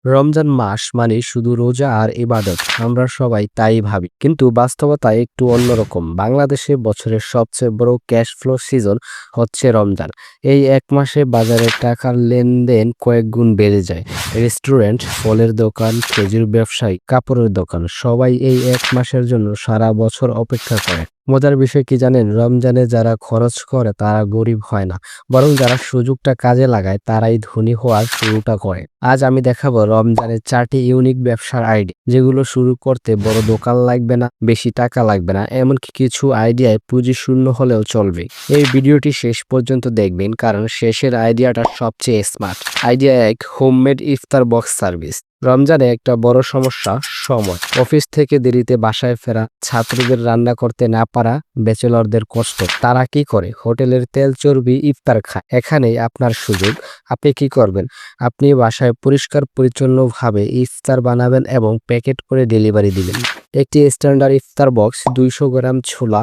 রমজান মাস মানে শুধু রোজা আর ইবাদত, আমরা সবাই তাই ভাবি, কিন্তু বাস্তবতা একটু অন্যরকম। বাংলাদেশে বছরের সবচেয়ে বড় ক্যাশ ফ্লো সিজন হচ্ছে রমজান। এই এক মাসে বাজারে টাকার লেনদেন কয়েক গুণ বেড়ে যায়। রেস্টুরেন্ট, ফলের দোকান, খেজুর ব্যবসায়ী, কাপড়ের দোকান, সবাই এই এক মাসের জন্য সারা বছর অপেক্ষা করে। মজার বিষয় কি জানেন? রমজানে যারা খরচ করে তারা গরিব হয় না, বরং যারা সুযোগটা কাজে লাগায় তারাই ধনী হওয়ার শুরুটা করে। আজ আমি দেখাবো রমজানের 4টি ইউনিক ব্যবসার আইডিয়া, যেগুলো শুরু করতে বড় দোকান লাগবে না, বেশি টাকা লাগবে না, এমনকি কিছু আইডিয়ায় পুঁজি শূন্য হলেও চলবে। এই ভিডিওটি শেষ পর্যন্ত দেখবেন, কারণ শেষের আইডিয়াটা সবচেয়ে স্মার্ট। আইডিয়া 1, হোমমেড ইফতার বক্স সার্ভিস। রমজানে একটা বড় সমস্যা সময়। অফিস থেকে দেরিতে বাসায় ফেরা, ছাত্রদের রান্না করতে না পারা, ব্যাচেলরদের কষ্ট। তারা কি করে? হোটেলের তেল চর্বি ইফতার খায়। এখানেই আপনার সুযোগ। আপনি কি করবেন? আপনি বাসায় পরিষ্কার পরিচ্ছন্নভাবে ইফতার বানাবেন এবং প্যাকেট করে ডেলিভারি দিবেন। একটি স্ট্যান্ডার্ড ইফতার বক্স: 200 গ্রাম ছোলা,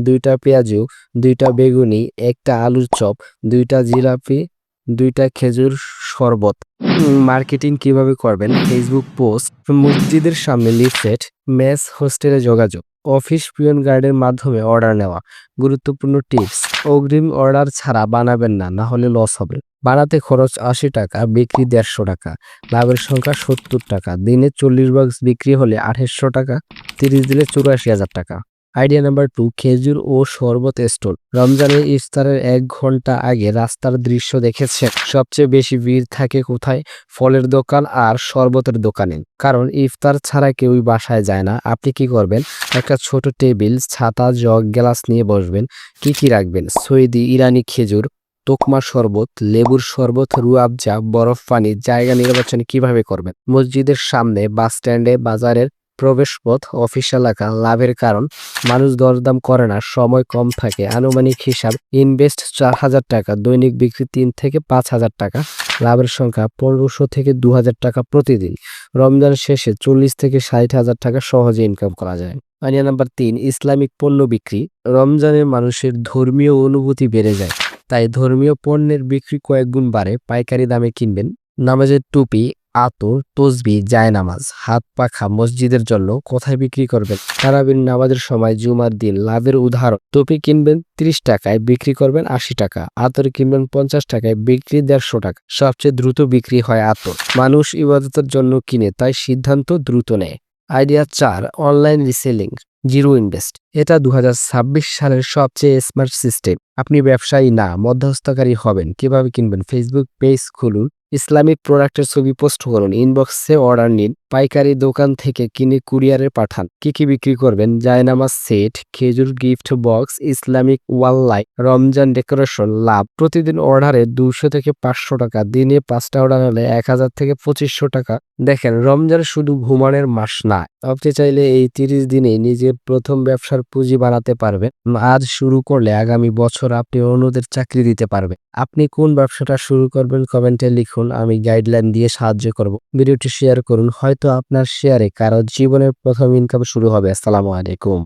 2টা পেঁয়াজু, 2টা বেগুনি, একটা আলুর চপ, 2টা জিলাপি, 2টা খেজুর শরবত। মার্কেটিং কিভাবে করবেন? ফেসবুক পোস্ট, মসজিদের সামনে লিফলেট, মেস হোস্টেলে যোগাযোগ, অফিস পিয়ন গার্ডের মাধ্যমে অর্ডার নেওয়া। গুরুত্বপূর্ণ টিপস: অগ্রিম অর্ডার ছাড়া বানাবেন না, না হলে লস হবে। বানাতে খরচ 80 টাকা, বিক্রি 150 টাকা, লাভের সংখ্যা 70 টাকা। দিনে 40 বক্স বিক্রি হলে 2800 টাকা, 30 দিলে 84,000 টাকা। আইডিয়া নাম্বার 2, খেজুর ও শরবত স্টল। রমজানের ইফতারের 1 ঘন্টা আগে রাস্তার দৃশ্য দেখেছেন? সবচেয়ে বেশি ভিড় থাকে কোথায়? ফলের দোকান আর শরবতের দোকানে। কারণ ইফতার ছাড়া কেউই বাসায় যায় না। আপনি কি করবেন? একটা ছোট টেবিল, ছাতা, জগ, গ্লাস নিয়ে বসবেন। কি কি রাখবেন? সৌদি ইরানি খেজুর, তোকমা শরবত, লেবুর শরবত, রুয়াবজা, বরফ পানি। জায়গা নির্বাচন কিভাবে করবেন? মসজিদের সামনে, বাস স্ট্যান্ডে, বাজারের প্রবেশপথ, অফিস এলাকা। লাভের কারণ: মানুষ দরদাম করে না, সময় কম থাকে। আনুমানিক হিসাব: ইনভেস্ট 4,000 টাকা, দৈনিক বিক্রি 3 থেকে 5,000 টাকা, লাভের সংখ্যা 1500 থেকে 2,000 টাকা প্রতিদিন। রমজান শেষে 40 থেকে 60,000 টাকা সহজে ইনকাম করা যায়। আইডিয়া নাম্বার 3, ইসলামিক পণ্য বিক্রি। রমজানে মানুষের ধর্মীয় অনুভূতি বেড়ে যায়, তাই ধর্মীয় পণ্যের বিক্রি কয়েক গুণ বাড়ে। পাইকারি দামে কিনবেন। নামাজের টুপি, আতর, তসবি, জায়নামাজ, হাত পাখা মসজিদের জন্য। কোথায় বিক্রি করবেন? তারাবির নামাজের সময়, জুমার দিন। লাভের উদাহরণ: টুপি কিনবেন 30 টাকায়, বিক্রি করবেন 80 টাকা। আতর কিনবেন 50 টাকায়, বিক্রি 150 টাকা। সবচেয়ে দ্রুত বিক্রি হয় আতর। মানুষ ইবাদতের জন্য কিনে, তাই সিদ্ধান্ত দ্রুত নেয়। Idea 4, online reselling, zero invest. এটা 2026 সালের সবচেয়ে স্মার্ট সিস্টেম। আপনি ব্যবসায়ী না, মধ্যস্থকারী হবেন। কিভাবে কিনবেন? ফেসবুক পেজ খুলুন, ইসলামিক প্রোডাক্টের ছবি পোস্ট করুন, ইনবক্সে অর্ডার নিন। পাইকারি দোকান থেকে কিনে কুরিয়ারে পাঠান। কি কি বিক্রি করবেন? জায়নামাজ সেট, খেজুর গিফট বক্স, ইসলামিক ওয়াল লাইট, রমজান ডেকোরেশন। লাভ: প্রতিদিন অর্ডারে 200 থেকে 500 টাকা, দিনে 5টা অর্ডার হলে 1000 থেকে 2500 টাকা। দেখেন, রমজান শুধু ঘুমানোর মাস না। আপনি চাইলে এই 30 দিনে নিজের প্রথম ব্যবসার পুঁজি বানাতে পারবেন। আজ শুরু করলে আগামী বছর আপনি অন্যদের চাকরি দিতে পারবেন। আপনি কোন ব্যবসাটা শুরু করবেন কমেন্টে লিখুন, আমি গাইডলাইন দিয়ে সাহায্য করব। ভিডিওটি শেয়ার করুন, হয়তো আপনার শেয়ারে কারো জীবনের প্রথম ইনকাম শুরু হবে। আসসালামু আলাইকুম।